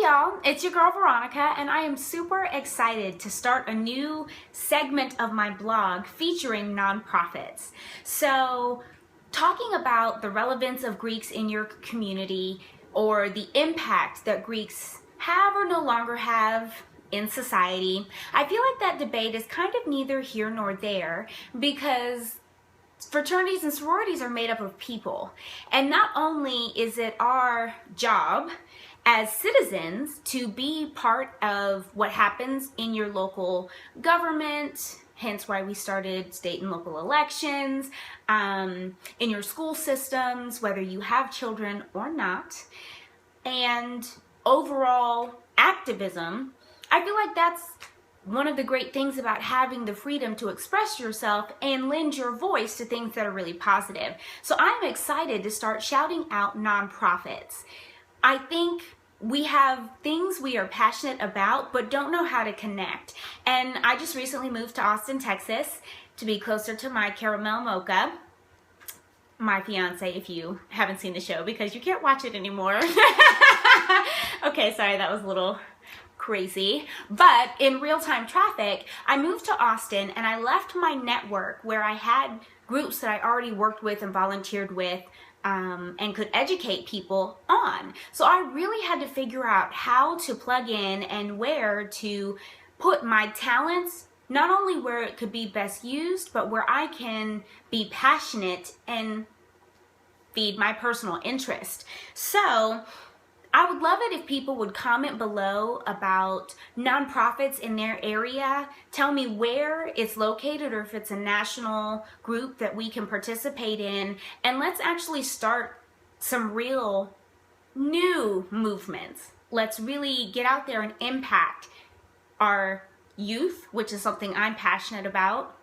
Y'all, it's your girl Veronica, and I am super excited to start a new segment of my blog featuring nonprofits. So, talking about the relevance of Greeks in your community or the impact that Greeks have or no longer have in society. I feel like that debate is kind of neither here nor there because fraternities and sororities are made up of people. And not only is it our job as citizens to be part of what happens in your local government, hence why we started state and local elections, in your school systems, whether you have children or not, and overall activism. I feel like that's one of the great things about having the freedom to express yourself and lend your voice to things that are really positive. So I'm excited to start shouting out nonprofits. I think we have things we are passionate about but don't know how to connect. And I just recently moved to Austin, Texas to be closer to my caramel mocha, my fiance, if you haven't seen the show, because you can't watch it anymore. Okay, sorry, that was a little crazy. But in real-time traffic, I moved to Austin and I left my network where I had groups that I already worked with and volunteered with and could educate people on. So I really had to figure out how to plug in and where to put my talents, not only where it could be best used, but where I can be passionate and feed my personal interest. So I would love it if people would comment below about nonprofits in their area. Tell me where it's located or if it's a national group that we can participate in. And let's actually start some real new movements. Let's really get out there and impact our youth, which is something I'm passionate about,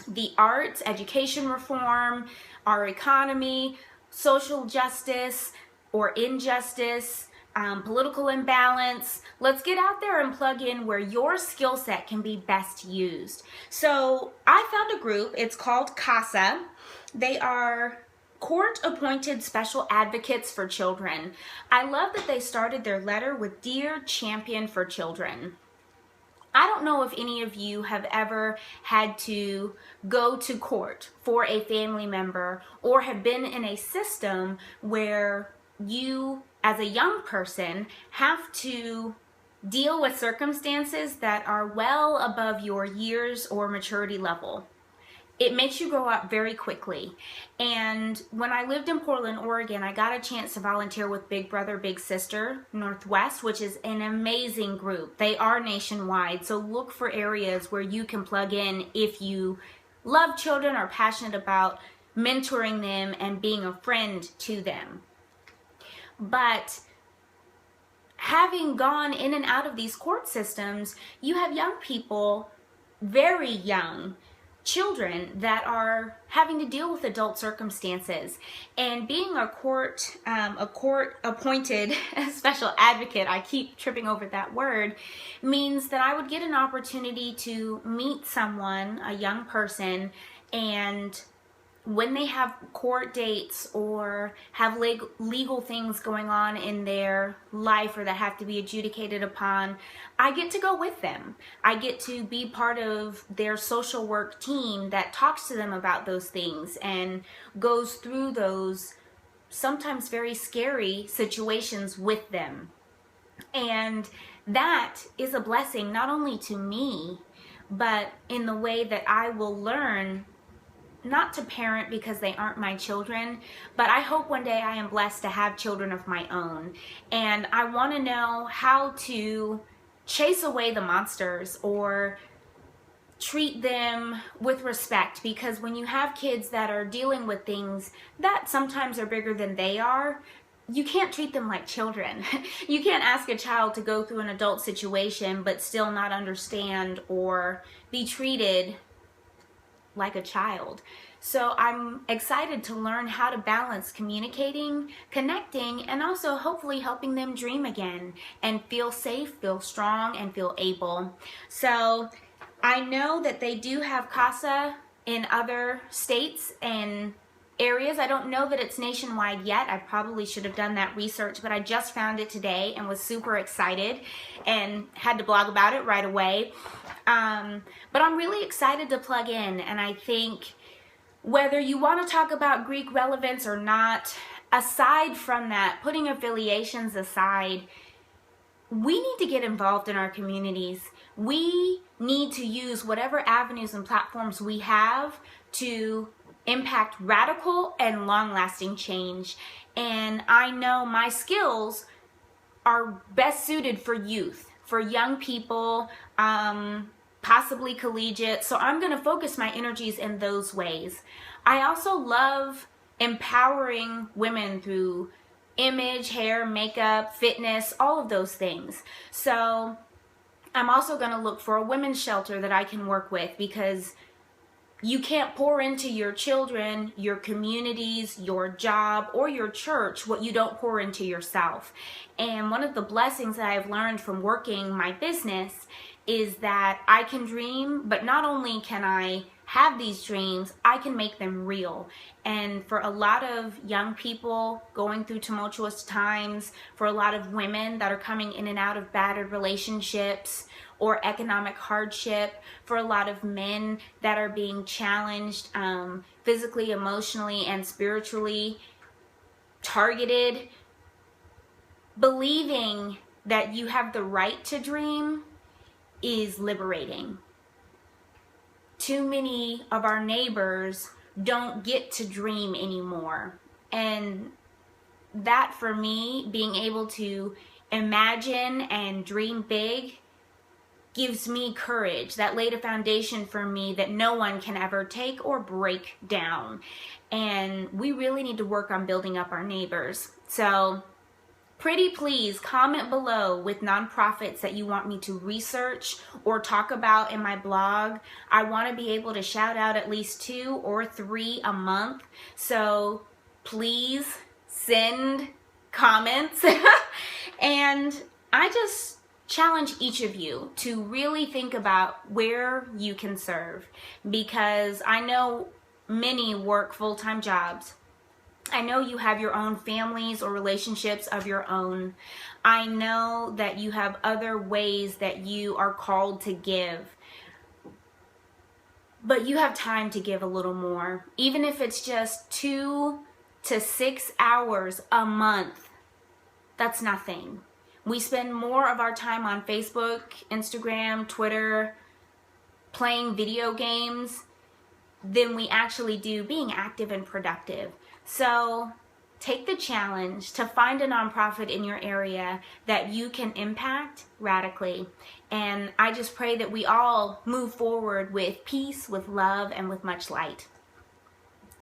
the arts, education reform, our economy, social justice or injustice, political imbalance. Let's get out there and plug in where your skill set can be best used. So I found a group, it's called CASA. They are court-appointed special advocates for children. I love that they started their letter with Dear Champion for Children. I don't know if any of you have ever had to go to court for a family member or have been in a system where you, as a young person, have to deal with circumstances that are well above your years or maturity level. It makes you grow up very quickly. And when I lived in Portland, Oregon, I got a chance to volunteer with Big Brother, Big Sister Northwest, which is an amazing group. They are nationwide, so look for areas where you can plug in if you love children, are passionate about mentoring them and being a friend to them. But having gone in and out of these court systems, you have young people, very young children, that are having to deal with adult circumstances. And being a court appointed special advocate, I keep tripping over that word, means that I would get an opportunity to meet someone, a young person, and when they have court dates or have legal things going on in their life or that have to be adjudicated upon, I get to go with them. I get to be part of their social work team that talks to them about those things and goes through those sometimes very scary situations with them. And that is a blessing not only to me, but in the way that I will learn not to parent because they aren't my children, but I hope one day I am blessed to have children of my own. And I want to know how to chase away the monsters or treat them with respect, because when you have kids that are dealing with things that sometimes are bigger than they are, you can't treat them like children. You can't ask a child to go through an adult situation but still not understand or be treated like a child. So I'm excited to learn how to balance communicating, connecting, and also hopefully helping them dream again and feel safe, feel strong, and feel able. So I know that they do have CASA in other states and areas. I don't know that it's nationwide yet. I probably should have done that research, but I just found it today and was super excited and had to blog about it right away. But I'm really excited to plug in, and I think whether you want to talk about Greek relevance or not, aside from that, putting affiliations aside, we need to get involved in our communities. We need to use whatever avenues and platforms we have to impact radical and long-lasting change. And I know my skills are best suited for youth, for young people, possibly collegiate. So I'm going to focus my energies in those ways. I also love empowering women through image, hair, makeup, fitness, all of those things. So I'm also going to look for a women's shelter that I can work with, because you can't pour into your children, your communities, your job, or your church what you don't pour into yourself. And one of the blessings that I've learned from working my business is that I can dream, but not only can I have these dreams, I can make them real. And for a lot of young people going through tumultuous times, for a lot of women that are coming in and out of battered relationships or economic hardship, for a lot of men that are being challenged physically, emotionally, and spiritually, targeted, believing that you have the right to dream is liberating. Too many of our neighbors don't get to dream anymore. And that, for me, being able to imagine and dream big, gives me courage. That laid a foundation for me that no one can ever take or break down. And we really need to work on building up our neighbors. So pretty please comment below with nonprofits that you want me to research or talk about in my blog. I want to be able to shout out at least 2 or 3 a month. So please send comments. And I just challenge each of you to really think about where you can serve, because I know many work full-time jobs. I know you have your own families or relationships of your own. I know that you have other ways that you are called to give, but you have time to give a little more. Even if it's just 2 to 6 hours a month, that's nothing. We spend more of our time on Facebook, Instagram, Twitter, playing video games than we actually do being active and productive. So take the challenge to find a nonprofit in your area that you can impact radically. And I just pray that we all move forward with peace, with love, and with much light.